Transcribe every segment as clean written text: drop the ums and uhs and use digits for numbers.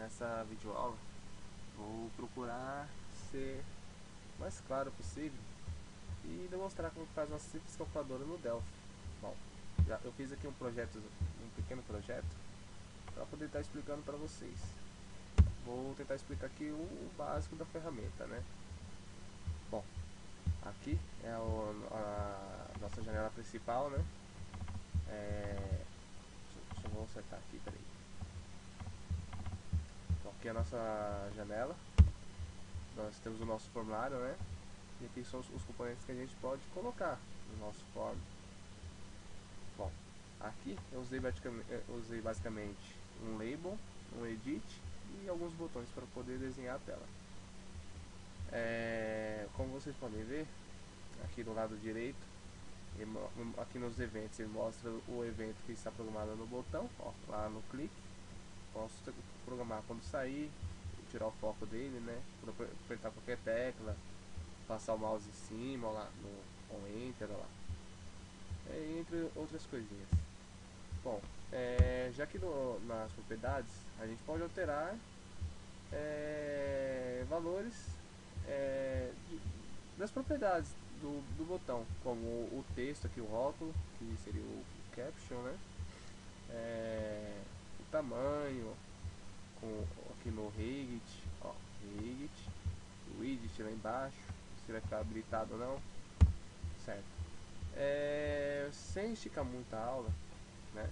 nessa videoaula vou procurar ser o mais claro possível e demonstrar como faz uma simples calculadora no Delphi. Bom, eu fiz aqui um pequeno projeto para poder estar explicando para vocês. Vou tentar explicar aqui o básico da ferramenta, né? Bom, aqui é a nossa janela principal, né? Deixa eu acertar aqui, peraí. Então, aqui é a nossa janela. Nós temos o nosso formulário, né? E aqui são os componentes que a gente pode colocar no nosso form. Bom, aqui eu usei basicamente um label, um edit e alguns botões para poder desenhar a tela. Como vocês podem ver, aqui do lado direito, aqui nos eventos ele mostra o evento que está programado no botão, ó, lá no clique. Posso programar quando sair, tirar o foco dele, né? Apertar qualquer tecla, passar o mouse em cima, ó, lá no Enter, ó lá. Entre outras coisinhas. Bom, já que nas propriedades a gente pode alterar valores das propriedades do botão, como o texto aqui, o rótulo, que seria o caption, né? O tamanho, aqui no Regit, ó, Regit, o widget lá embaixo, se vai ficar habilitado ou não, certo? Sem esticar muito a aula, né?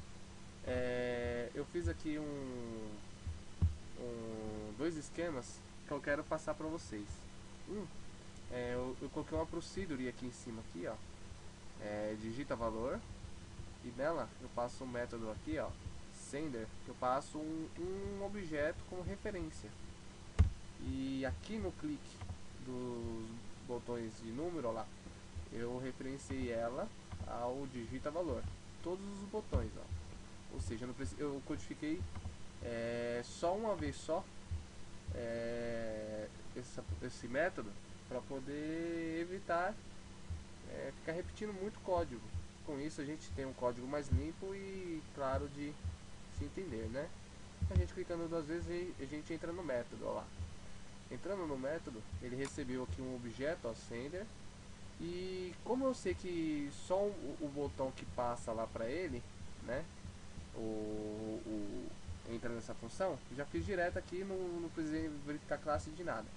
Eu fiz aqui dois esquemas que eu quero passar para vocês. Eu coloquei uma procedure aqui em cima, aqui, ó, digita valor, e nela eu passo um método aqui, ó, sender, que eu passo um objeto como referência. E aqui no clique dos botões de número, ó lá, eu referenciei ela ao digita valor, todos os botões, ó. Ou seja, eu codifiquei só uma vez só esse método para poder evitar ficar repetindo muito código. Com isso a gente tem um código mais limpo e claro de se entender, né? A gente clicando duas vezes e a gente entra no método, ó lá. Entrando no método, ele recebeu aqui um objeto, ó, sender. E como eu sei que só o botão que passa lá para ele, né? Entra nessa função, já fiz direto aqui, não precisei verificar classe de nada.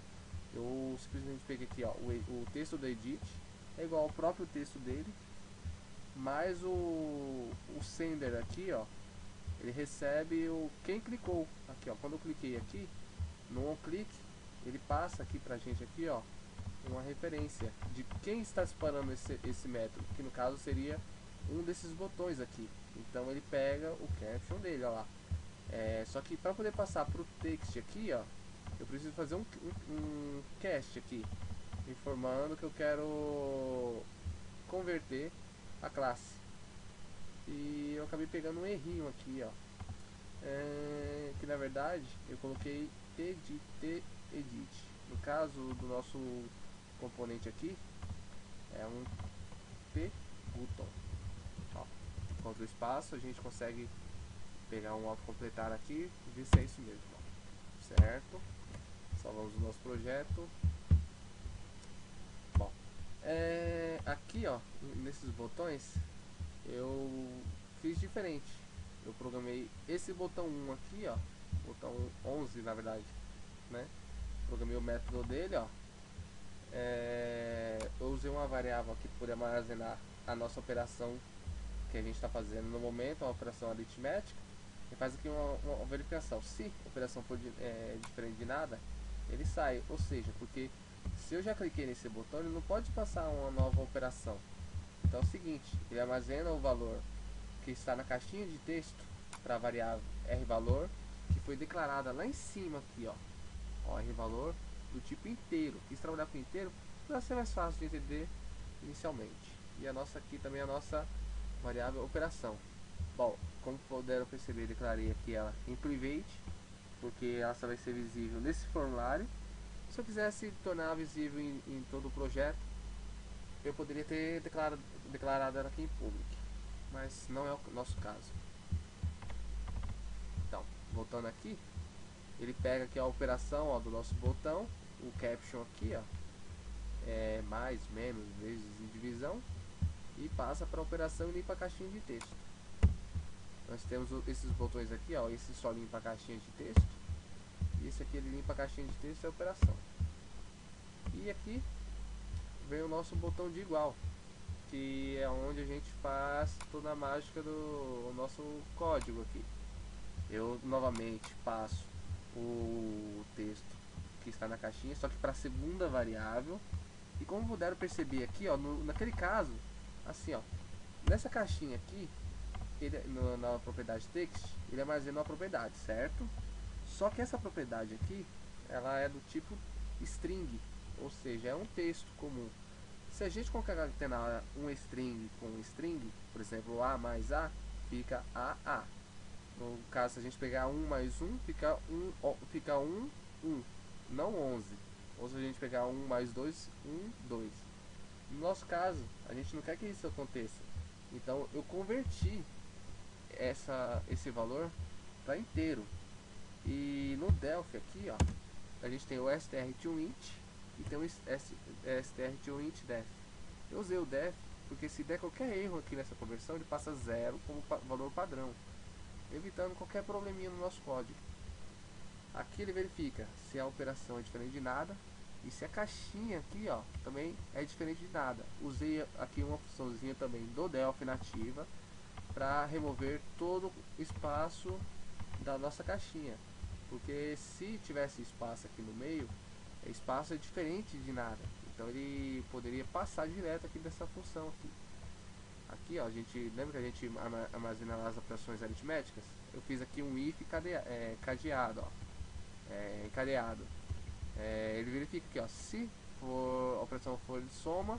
Eu simplesmente peguei aqui, ó, o texto do edit é igual ao próprio texto dele, mais o sender aqui, ó, ele recebe quem clicou aqui, ó. Quando eu cliquei aqui no onClick, ele passa aqui pra gente aqui, ó, uma referência de quem está disparando esse método, que no caso seria um desses botões aqui. Então ele pega o caption dele, ó lá. Só que para poder passar para o text aqui, ó, eu preciso fazer um cast aqui, informando que eu quero converter a classe. E eu acabei pegando um errinho aqui, ó, que na verdade eu coloquei edit. No caso do nosso componente aqui, é um p-button. Contra o espaço a gente consegue pegar um autocompletar aqui e ver se é isso mesmo, ó. Certo? Salvamos o nosso projeto. Bom, aqui, ó, nesses botões eu fiz diferente. Eu programei esse botão 1 aqui, ó, botão 11 na verdade, né? Programei o método dele, ó. Eu usei uma variável aqui para armazenar a nossa operação que a gente está fazendo no momento, uma operação aritmética, e faz aqui uma verificação. Se a operação for diferente de nada, ele sai. Ou seja, porque se eu já cliquei nesse botão, ele não pode passar uma nova operação. Então é o seguinte, ele armazena o valor que está na caixinha de texto para a variável rvalor, que foi declarada lá em cima aqui, ó, rvalor do tipo inteiro. Quis trabalhar com inteiro para ser mais fácil de entender inicialmente. E a nossa aqui também a nossa variável operação. Bom, como puderam perceber, declarei aqui ela em private, porque ela só vai ser visível nesse formulário. Se eu quisesse tornar visível em todo o projeto, eu poderia ter declarado ela aqui em public, mas não é o nosso caso. Então, voltando aqui, ele pega aqui a operação, ó, do nosso botão, o caption aqui, ó, mais, menos, vezes em divisão, e passa para a operação e limpa a caixinha de texto. Nós temos esses botões aqui, ó, esse só limpa a caixinha de texto, e esse aqui ele limpa a caixinha de texto e a operação. E aqui vem o nosso botão de igual, que é onde a gente faz toda a mágica do nosso código aqui. Eu novamente passo o texto que está na caixinha, só que para a segunda variável. E como puderam perceber aqui, ó, naquele caso, assim, ó, nessa caixinha aqui, na propriedade text, ele armazena uma propriedade, certo? Só que essa propriedade aqui, ela é do tipo string, ou seja, é um texto comum. Se a gente concatenar um string com um string, por exemplo, A mais A, fica AA. No caso, se a gente pegar 1 mais 1, fica 1, 1, não 11. Ou se a gente pegar 1 mais 2, 1, 2. No nosso caso, a gente não quer que isso aconteça. Então, eu converti esse valor para inteiro. E no Delphi aqui, ó, a gente tem o str2int e tem o str2int_def. Eu usei o def porque se der qualquer erro aqui nessa conversão, ele passa 0 como valor padrão, evitando qualquer probleminha no nosso código. Aqui ele verifica se a operação é diferente de nada e se a caixinha aqui, ó, também é diferente de nada. Usei aqui uma funçãozinha também do Delphi nativa para remover todo o espaço da nossa caixinha, porque se tivesse espaço aqui no meio, espaço é diferente de nada, então ele poderia passar direto aqui dessa função aqui. Aqui, ó, a gente lembra que a gente armazena as operações aritméticas? Eu fiz aqui um if cadeado, ó, encadeado. Ele verifica aqui, ó, se a operação for de soma,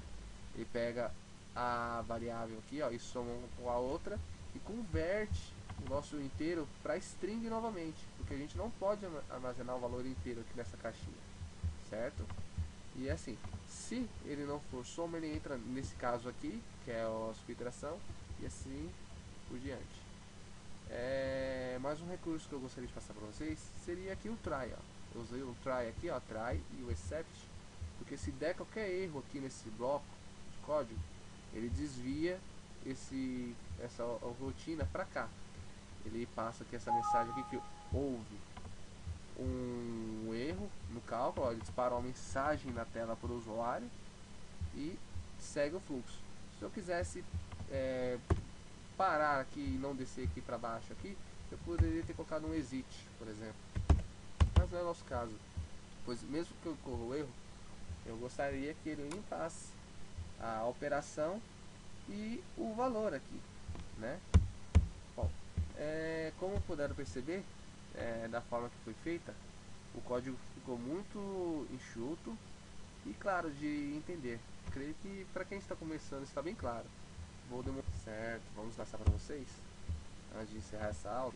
ele pega a variável aqui, ó, e soma com a outra e converte o nosso inteiro para string novamente, porque a gente não pode armazenar o valor inteiro aqui nessa caixinha, certo? E assim, se ele não for soma, ele entra nesse caso aqui, que é a subtração, e assim por diante. Mais um recurso que eu gostaria de passar para vocês seria aqui o try, ó. Eu usei o try aqui, ó, try e o except, porque se der qualquer erro aqui nesse bloco de código, ele desvia essa rotina para cá. Ele passa aqui essa mensagem aqui que houve um erro no cálculo, ó, ele dispara uma mensagem na tela para o usuário e segue o fluxo. Se eu quisesse parar aqui e não descer aqui para baixo aqui, eu poderia ter colocado um exit, por exemplo, mas não é o nosso caso, pois mesmo que eu ocorra o erro, eu gostaria que ele limpasse a operação e o valor aqui, né? Bom, como puderam perceber, da forma que foi feita, o código ficou muito enxuto e claro de entender. Creio que para quem está começando está bem claro. Vou demonstrar, certo? Vamos passar para vocês, antes de encerrar essa aula,